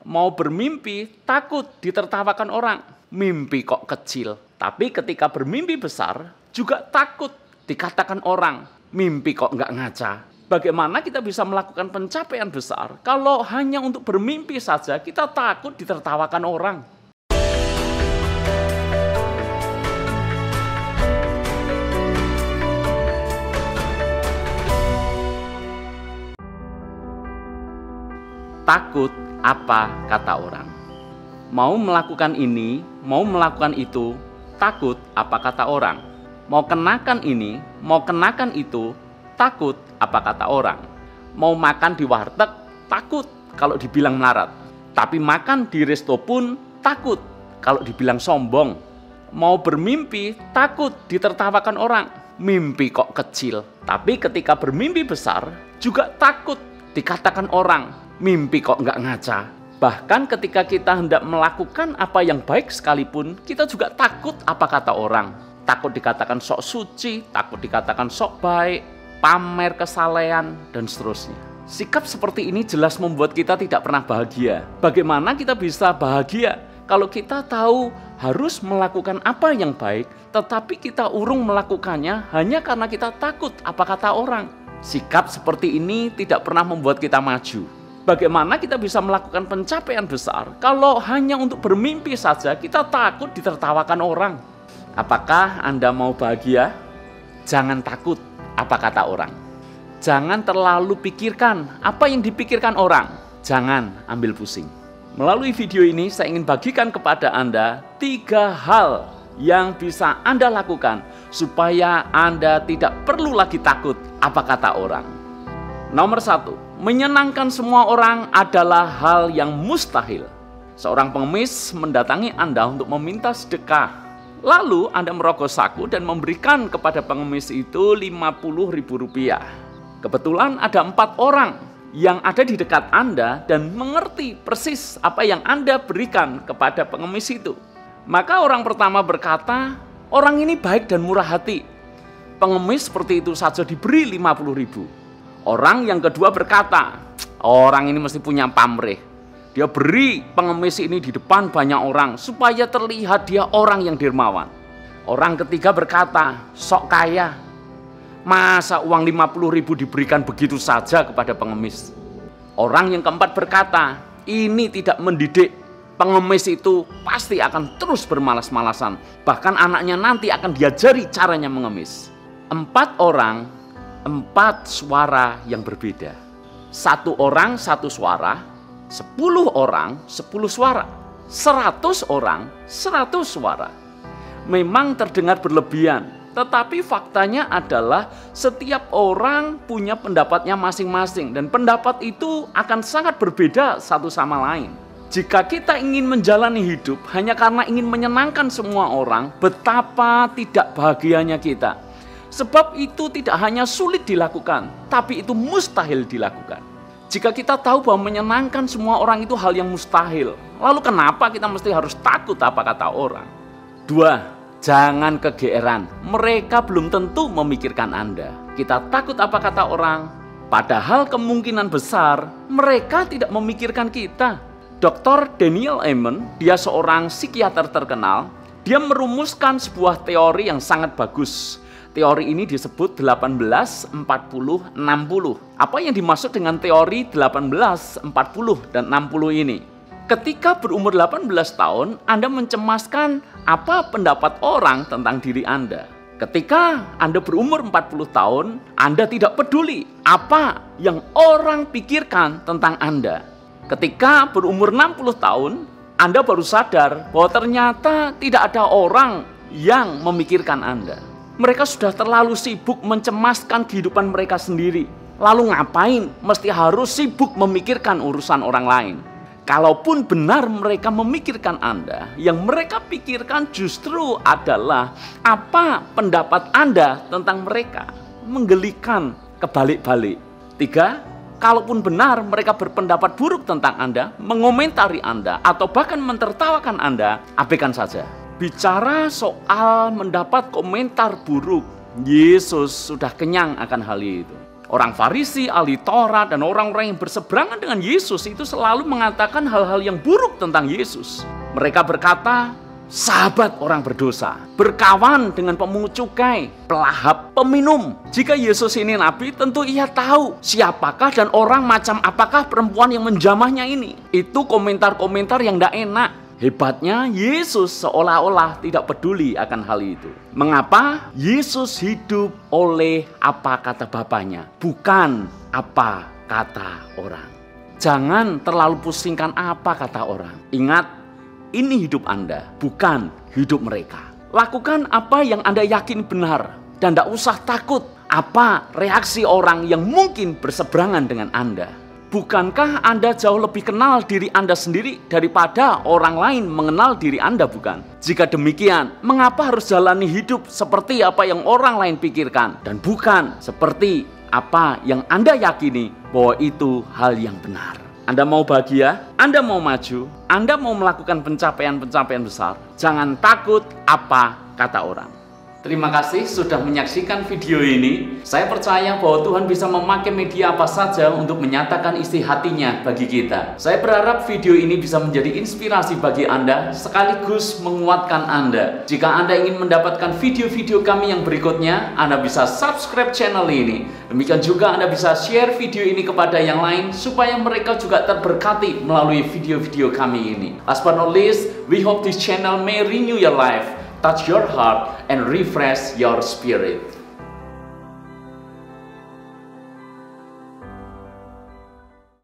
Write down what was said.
Mau bermimpi, takut ditertawakan orang. Mimpi kok kecil. Tapi ketika bermimpi besar, juga takut dikatakan orang. Mimpi kok nggak ngaca. Bagaimana kita bisa melakukan pencapaian besar kalau hanya untuk bermimpi saja kita takut ditertawakan orang? Takut apa kata orang. Mau melakukan ini, mau melakukan itu, takut apa kata orang. Mau kenakan ini, mau kenakan itu, takut apa kata orang. Mau makan di warteg, takut kalau dibilang melarat. Tapi makan di resto pun takut kalau dibilang sombong. Mau bermimpi, takut ditertawakan orang. Mimpi kok kecil. Tapi ketika bermimpi besar, juga takut dikatakan orang. Mimpi kok nggak ngaca. Bahkan ketika kita hendak melakukan apa yang baik sekalipun, kita juga takut apa kata orang. Takut dikatakan sok suci, takut dikatakan sok baik, pamer kesalehan, dan seterusnya. Sikap seperti ini jelas membuat kita tidak pernah bahagia. Bagaimana kita bisa bahagia kalau kita tahu harus melakukan apa yang baik, tetapi kita urung melakukannya hanya karena kita takut apa kata orang. Sikap seperti ini tidak pernah membuat kita maju. Bagaimana kita bisa melakukan pencapaian besar kalau hanya untuk bermimpi saja kita takut ditertawakan orang? Apakah Anda mau bahagia? Jangan takut apa kata orang. Jangan terlalu pikirkan apa yang dipikirkan orang. Jangan ambil pusing. Melalui video ini saya ingin bagikan kepada Anda 3 hal yang bisa Anda lakukan supaya Anda tidak perlu lagi takut apa kata orang. Nomor 1, menyenangkan semua orang adalah hal yang mustahil. Seorang pengemis mendatangi Anda untuk meminta sedekah. Lalu Anda merogoh saku dan memberikan kepada pengemis itu Rp50.000. Kebetulan ada 4 orang yang ada di dekat Anda dan mengerti persis apa yang Anda berikan kepada pengemis itu. Maka orang pertama berkata, orang ini baik dan murah hati. Pengemis seperti itu saja diberi Rp50.000. Orang yang kedua berkata, orang ini mesti punya pamrih. Dia beri pengemis ini di depan banyak orang supaya terlihat dia orang yang dermawan. Orang ketiga berkata, sok kaya. Masa uang Rp50.000 diberikan begitu saja kepada pengemis? Orang yang keempat berkata, ini tidak mendidik. Pengemis itu pasti akan terus bermalas-malasan. Bahkan anaknya nanti akan diajari caranya mengemis. 4 orang, 4 suara yang berbeda. 1 orang 1 suara, 10 orang 10 suara, 100 orang 100 suara. Memang terdengar berlebihan, tetapi faktanya adalah setiap orang punya pendapatnya masing-masing dan pendapat itu akan sangat berbeda satu sama lain. Jika kita ingin menjalani hidup hanya karena ingin menyenangkan semua orang, betapa tidak bahagianya kita. Sebab itu tidak hanya sulit dilakukan, tapi itu mustahil dilakukan. Jika kita tahu bahwa menyenangkan semua orang itu hal yang mustahil, lalu kenapa kita mesti harus takut apa kata orang? 2, jangan kegeeran. Mereka belum tentu memikirkan Anda. Kita takut apa kata orang, padahal kemungkinan besar mereka tidak memikirkan kita. Dr. Daniel Amen, dia seorang psikiater terkenal, dia merumuskan sebuah teori yang sangat bagus. Teori ini disebut 18-40-60. Apa yang dimaksud dengan teori 18, 40, dan 60 ini? Ketika berumur 18 tahun, Anda mencemaskan apa pendapat orang tentang diri Anda. Ketika Anda berumur 40 tahun, Anda tidak peduli apa yang orang pikirkan tentang Anda. Ketika berumur 60 tahun, Anda baru sadar bahwa ternyata tidak ada orang yang memikirkan Anda. Mereka sudah terlalu sibuk mencemaskan kehidupan mereka sendiri. Lalu ngapain mesti harus sibuk memikirkan urusan orang lain? Kalaupun benar mereka memikirkan Anda, yang mereka pikirkan justru adalah apa pendapat Anda tentang mereka. Menggelikan kebalik-balik. 3, kalaupun benar mereka berpendapat buruk tentang Anda, mengomentari Anda, atau bahkan mentertawakan Anda, abaikan saja. Bicara soal mendapat komentar buruk, Yesus sudah kenyang akan hal itu. Orang Farisi, ahli Taurat, dan orang-orang yang berseberangan dengan Yesus itu selalu mengatakan hal-hal yang buruk tentang Yesus. Mereka berkata, sahabat orang berdosa, berkawan dengan pemungut cukai, pelahap, peminum. Jika Yesus ini nabi, tentu ia tahu siapakah dan orang macam apakah perempuan yang menjamahnya ini. Itu komentar-komentar yang tidak enak. Hebatnya Yesus seolah-olah tidak peduli akan hal itu. Mengapa? Yesus hidup oleh apa kata Bapaknya, bukan apa kata orang. Jangan terlalu pusingkan apa kata orang. Ingat, ini hidup Anda, bukan hidup mereka. Lakukan apa yang Anda yakin benar dan tidak usah takut apa reaksi orang yang mungkin berseberangan dengan Anda. Bukankah Anda jauh lebih kenal diri Anda sendiri daripada orang lain mengenal diri Anda, bukan? Jika demikian, mengapa harus jalani hidup seperti apa yang orang lain pikirkan dan bukan seperti apa yang Anda yakini bahwa itu hal yang benar? Anda mau bahagia, Anda mau maju, Anda mau melakukan pencapaian-pencapaian besar, jangan takut apa kata orang. Terima kasih sudah menyaksikan video ini. Saya percaya bahwa Tuhan bisa memakai media apa saja untuk menyatakan isi hatinya bagi kita. Saya berharap video ini bisa menjadi inspirasi bagi Anda, sekaligus menguatkan Anda. Jika Anda ingin mendapatkan video-video kami yang berikutnya, Anda bisa subscribe channel ini. Demikian juga Anda bisa share video ini kepada yang lain, supaya mereka juga terberkati melalui video-video kami ini. Last but not least, we hope this channel may renew your life, touch your heart, and refresh your spirit.